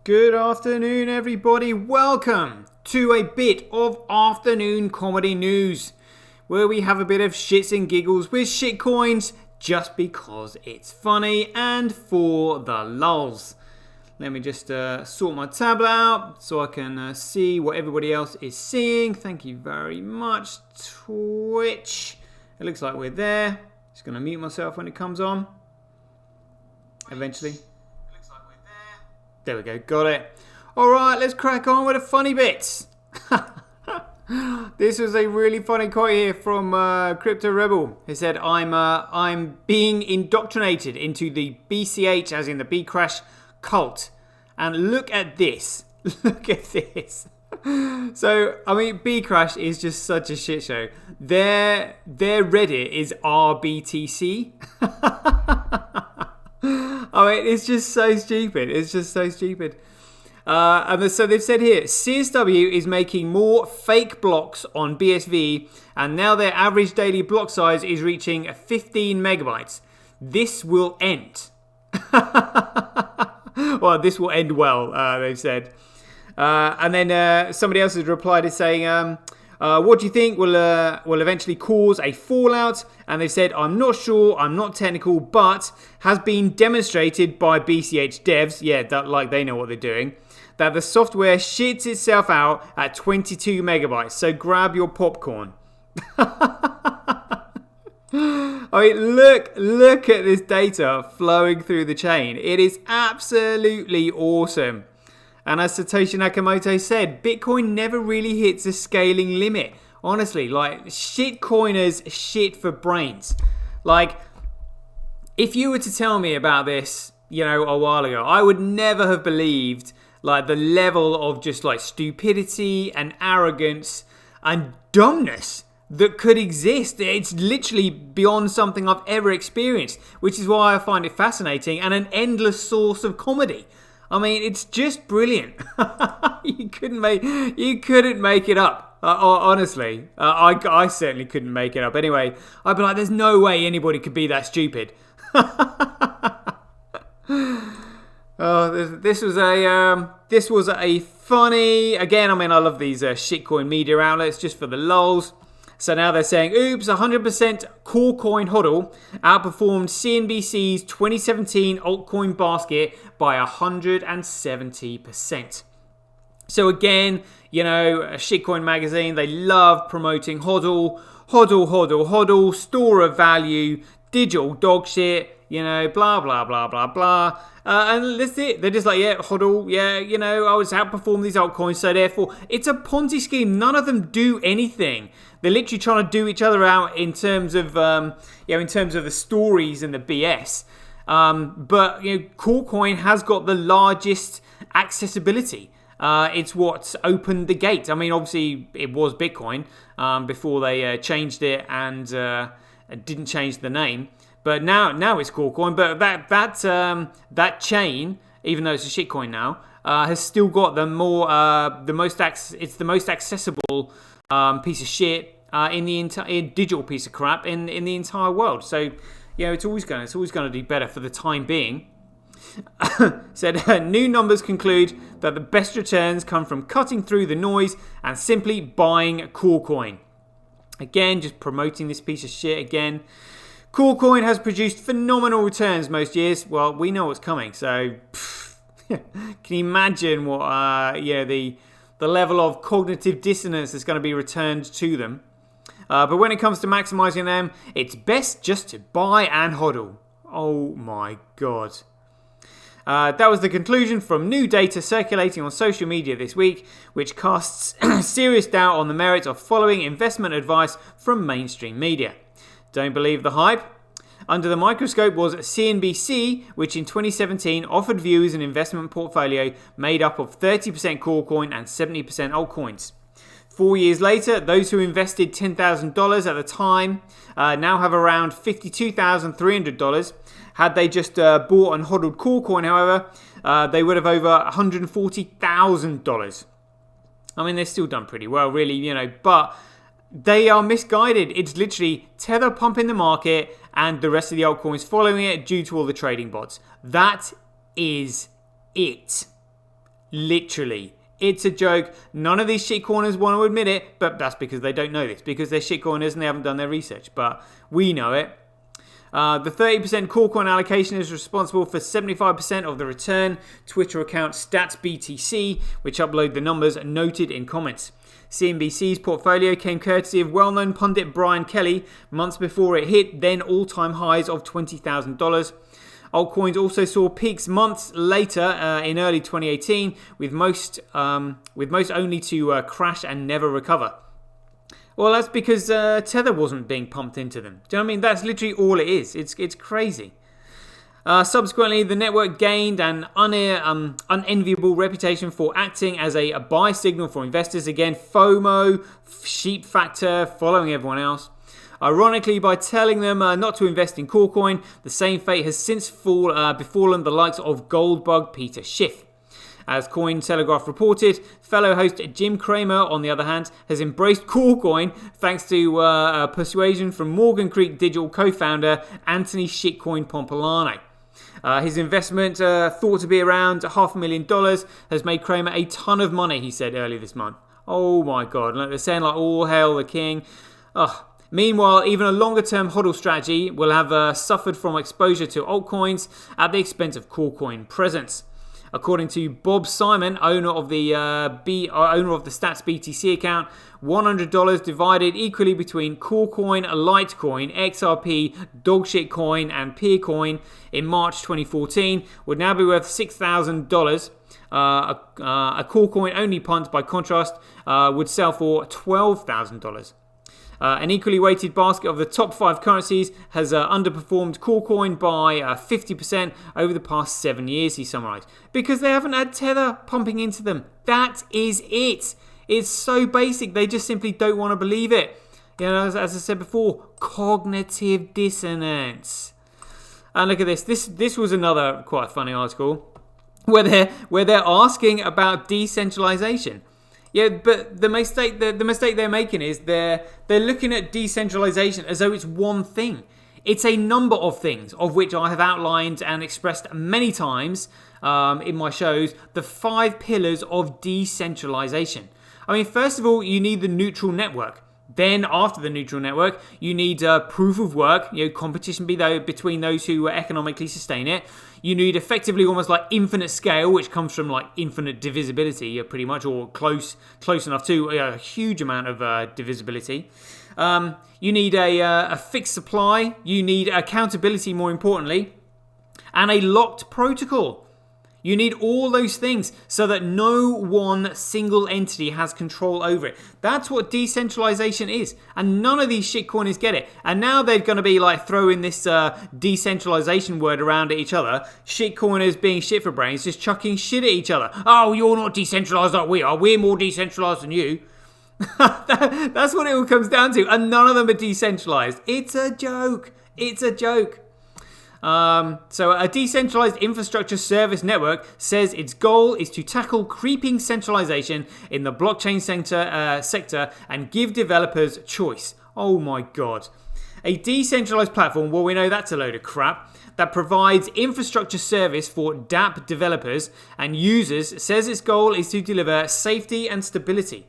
Good afternoon, everybody. Welcome to a bit of afternoon comedy news, where we have a bit of shits and giggles with shitcoins just because it's funny and for the lulz. Let me just sort my tablet out so I can see what everybody else is seeing. Thank you very much, Twitch. It looks like we're there. Just going to mute myself when it comes on. Eventually. There we go, got it. Alright, let's crack on with the funny bits. This was a really funny quote here from Crypto Rebel. He said, I'm being indoctrinated into the BCH, as in the B Crash cult. And look at this. Look at this. So, I mean, B Crash is just such a shit show. Their Reddit is RBTC. I mean, it's just so stupid. It's just so stupid. So they've said here, CSW is making more fake blocks on BSV, and now their average daily block size is reaching 15 megabytes. This will end. Well, this will end well, they've said. And then somebody else has replied is saying, what do you think will eventually cause a fallout? And they've said, I'm not sure, I'm not technical, but has been demonstrated by BCH devs, that they know what they're doing, that the software shits itself out at 22 megabytes. So grab your popcorn. I mean, look at this data flowing through the chain. It is absolutely awesome. And as Satoshi Nakamoto said, Bitcoin never really hits a scaling limit. Honestly, shitcoiners shit for brains. If you were to tell me about this, a while ago, I would never have believed, the level of just, stupidity and arrogance and dumbness that could exist. It's literally beyond something I've ever experienced, which is why I find it fascinating and an endless source of comedy. I mean, it's just brilliant. You couldn't make it up. Honestly, I certainly couldn't make it up. Anyway, I'd be like, there's no way anybody could be that stupid. This was a funny. Again, I mean, I love these shitcoin media outlets just for the lulz. So now they're saying, oops, 100% core coin hodl outperformed CNBC's 2017 altcoin basket by 170%. So again, a shitcoin magazine, they love promoting hodl, store of value, digital dog shit, blah, blah, blah, blah, blah. And that's it. They're just like, yeah, hodl, yeah, I was outperforming these altcoins, so therefore, it's a Ponzi scheme. None of them do anything. They're literally trying to do each other out in terms of, in terms of the stories and the BS. But Corecoin has got the largest accessibility. It's what's opened the gate. I mean, obviously, it was Bitcoin before they changed it and didn't change the name. But now it's Corecoin. But that chain, even though it's a shitcoin now, has still got the most accessible piece of shit in the entire digital piece of crap in the entire world. So it's always going to do better for the time being. Said new numbers conclude that the best returns come from cutting through the noise and simply buying Corecoin. Again, just promoting this piece of shit again. Corecoin has produced phenomenal returns most years. Well, we know what's coming, so can you imagine what the level of cognitive dissonance that's going to be returned to them? But when it comes to maximizing them, it's best just to buy and hodl. Oh my god. That was the conclusion from new data circulating on social media this week, which casts serious doubt on the merit of following investment advice from mainstream media. Don't believe the hype? Under the microscope was CNBC, which in 2017 offered viewers an investment portfolio made up of 30% Corecoin and 70% altcoins. 4 years later, those who invested $10,000 at the time now have around $52,300. Had they just bought and hodled Corecoin, however, they would have over $140,000. I mean, they've still done pretty well, really, but they are misguided. It's literally Tether pumping the market and the rest of the altcoins following it due to all the trading bots. That is it. Literally. It's a joke. None of these shitcoiners want to admit it, but that's because they don't know this, because they're shitcoiners and they haven't done their research. But we know it. The 30% Coolcoin allocation is responsible for 75% of the return. Twitter account StatsBTC, which upload the numbers, noted in comments. CNBC's portfolio came courtesy of well-known pundit Brian Kelly months before it hit then all-time highs of $20,000. Altcoins also saw peaks months later in early 2018, with most only to crash and never recover. Well, that's because Tether wasn't being pumped into them. Do you know what I mean? That's literally all it is. It's crazy. Subsequently, the network gained an unenviable reputation for acting as a buy signal for investors. Again, FOMO, sheep factor, following everyone else. Ironically, by telling them not to invest in Coolcoin, the same fate has since befallen the likes of Goldbug Peter Schiff. As Cointelegraph reported, fellow host Jim Cramer, on the other hand, has embraced Coolcoin thanks to persuasion from Morgan Creek Digital co-founder Anthony Shitcoin Pompilano. His investment, thought to be around $500,000, has made Cramer a ton of money, he said earlier this month. Oh my god, they're saying like all hail the king. Ugh. Meanwhile, even a longer-term hodl strategy will have suffered from exposure to altcoins at the expense of Coolcoin presence. According to Bob Simon, owner of the Stats BTC account, $100 divided equally between Coolcoin, Litecoin, XRP, Dogshit Coin, and Peercoin in March 2014 would now be worth $6,000. A Coolcoin only punt, by contrast, would sell for $12,000. An equally weighted basket of the top 5 currencies has underperformed Coolcoin by 50% over the past 7 years, he summarised. Because they haven't had Tether pumping into them. That is it. It's so basic, they just simply don't want to believe it. You know, as I said before, cognitive dissonance. And look at this. This was another quite funny article where they're asking about decentralization. Yeah, but the mistake they're making is they're looking at decentralization as though it's one thing. It's a number of things, of which I have outlined and expressed many times in my shows, the 5 pillars of decentralization. I mean, first of all, you need the neutral network. Then, after the neutral network, you need proof of work, competition between those who economically sustain it. You need effectively almost like infinite scale, which comes from like infinite divisibility, pretty much, or close enough to a huge amount of divisibility. You need a fixed supply. You need accountability, more importantly, and a locked protocol. You need all those things so that no one single entity has control over it. That's what decentralization is. And none of these shitcoiners get it. And now they're going to be like throwing this decentralization word around at each other. Shitcoiners being shit for brains, just chucking shit at each other. Oh, you're not decentralized like we are. We're more decentralized than you. That's what it all comes down to. And none of them are decentralized. It's a joke. It's a joke. So a decentralized infrastructure service network says its goal is to tackle creeping centralization in the blockchain sector and give developers choice. Oh my god. A decentralized platform, well, we know that's a load of crap, that provides infrastructure service for dApp developers and users, says its goal is to deliver safety and stability.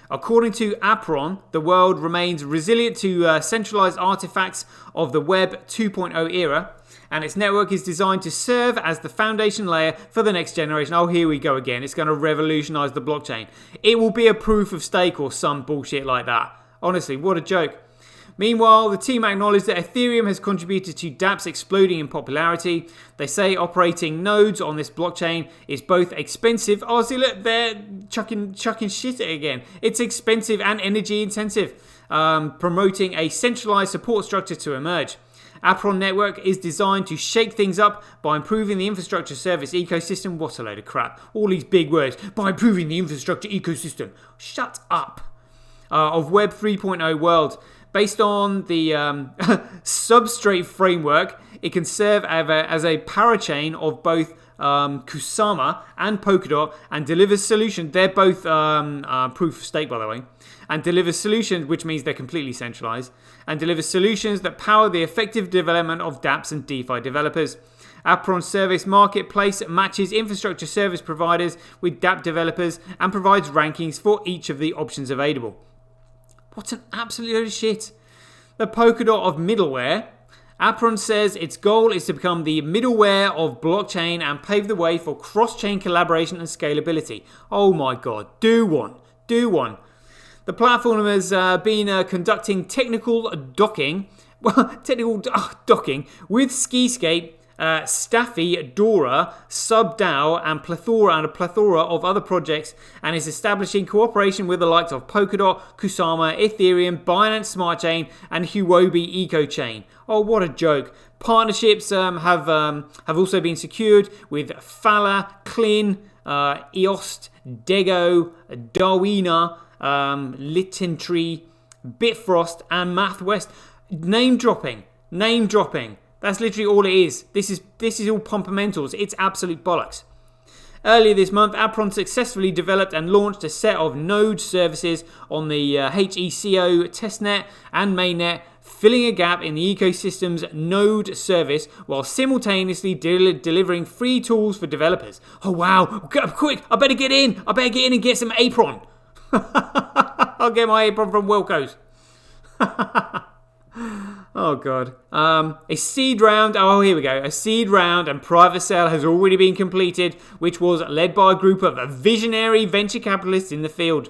According to Apron, the world remains resilient to centralized artifacts of the Web 2.0 era, and its network is designed to serve as the foundation layer for the next generation. Oh, here we go again. It's going to revolutionize the blockchain. It will be a proof of stake or some bullshit like that. Honestly, what a joke. Meanwhile, the team acknowledged that Ethereum has contributed to dApps exploding in popularity. They say operating nodes on this blockchain is both expensive. Oh, see, look, they're chucking shit at it again. It's expensive and energy intensive, promoting a centralized support structure to emerge. Apron Network is designed to shake things up by improving the infrastructure service ecosystem. What a load of crap. All these big words. By improving the infrastructure ecosystem. Shut up. Of Web 3.0 world. Based on the substrate framework, it can serve as a parachain of both Kusama and Polkadot and delivers solutions. They're both proof of stake, by the way. And delivers solutions, which means they're completely centralized, and delivers solutions that power the effective development of dApps and DeFi developers. Apron's service marketplace matches infrastructure service providers with dApp developers and provides rankings for each of the options available. What an absolute load of shit. The Polkadot of middleware. Apron says its goal is to become the middleware of blockchain and pave the way for cross-chain collaboration and scalability. Oh my god, do one. Do one. The platform has been conducting technical docking with Skiscape, Staffy, Dora, SubDAO, and a plethora of other projects, and is establishing cooperation with the likes of Polkadot, Kusama, Ethereum, Binance Smart Chain, and Huobi EcoChain. Oh, what a joke! Partnerships have also been secured with Fala, Klin, Eost, Dego, Darwina, Littentree, Bitfrost, and MathWest. Name dropping. That's literally all it is. This is all pumpermentals. It's absolute bollocks. Earlier this month, Apron successfully developed and launched a set of node services on the HECO testnet and mainnet, filling a gap in the ecosystem's node service while simultaneously delivering free tools for developers. Oh wow, quick, I better get in and get some Apron. I'll get my Apron from Wilco's. Oh god. A seed round. Oh, here we go. A seed round and private sale has already been completed, which was led by a group of visionary venture capitalists in the field.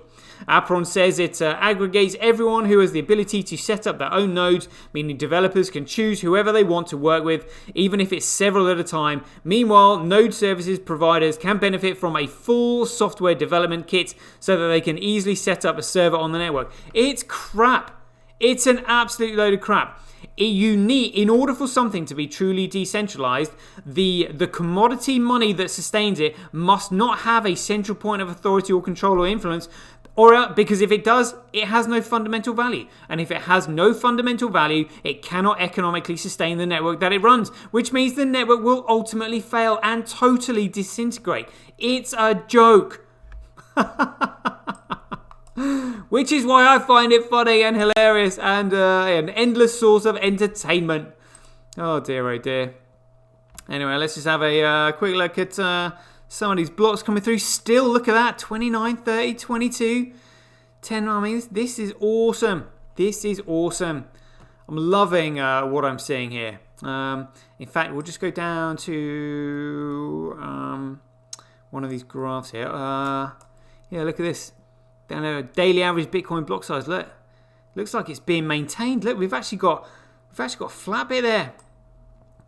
Apron says it aggregates everyone who has the ability to set up their own nodes, meaning developers can choose whoever they want to work with, even if it's several at a time. Meanwhile, node services providers can benefit from a full software development kit so that they can easily set up a server on the network. It's crap. It's an absolute load of crap. You need, in order for something to be truly decentralized, the commodity money that sustains it must not have a central point of authority or control or influence, because if it does, it has no fundamental value. And if it has no fundamental value, it cannot economically sustain the network that it runs, which means the network will ultimately fail and totally disintegrate. It's a joke. Which is why I find it funny and hilarious and an endless source of entertainment. Oh dear. Anyway, let's just have a quick look at some of these blocks coming through. Still, look at that. 29, 30, 22, 10. I mean, this is awesome. I'm loving what I'm seeing here. In fact, we'll just go down to one of these graphs here. Yeah, look at this. Down there, daily average Bitcoin block size. Look, looks like it's being maintained. Look, we've actually got a flat bit there.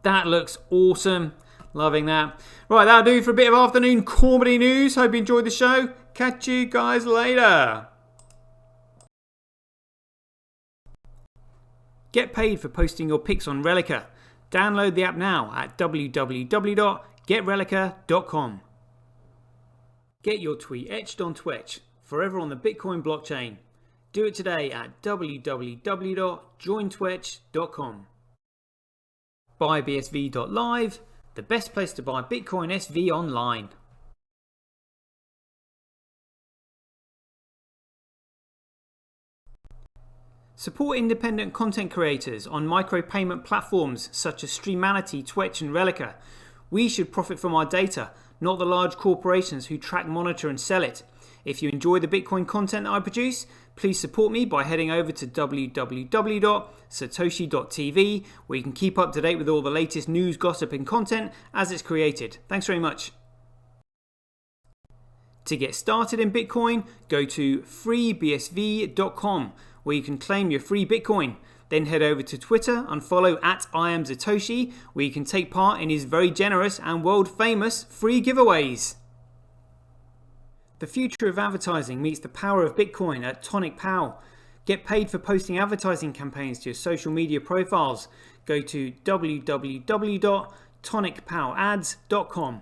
That looks awesome. Loving that. Right, that'll do for a bit of afternoon comedy news. Hope you enjoyed the show. Catch you guys later. Get paid for posting your pics on Relica. Download the app now at www.getrelica.com. Get your tweet etched on Twitch. Forever on the Bitcoin blockchain. Do it today at www.jointwitch.com. BuyBSV.live, the best place to buy Bitcoin SV online. Support independent content creators on micropayment platforms such as Streamanity, Twitch and Relica. We should profit from our data, not the large corporations who track, monitor and sell it. If you enjoy the Bitcoin content that I produce, please support me by heading over to www.satoshi.tv, where you can keep up to date with all the latest news, gossip and content as it's created. Thanks very much. To get started in Bitcoin, go to freebsv.com, where you can claim your free Bitcoin. Then head over to Twitter and follow @IamSatoshi, where you can take part in his very generous and world famous free giveaways. The future of advertising meets the power of Bitcoin at Tonic Pow. Get paid for posting advertising campaigns to your social media profiles. Go to www.tonicpowads.com.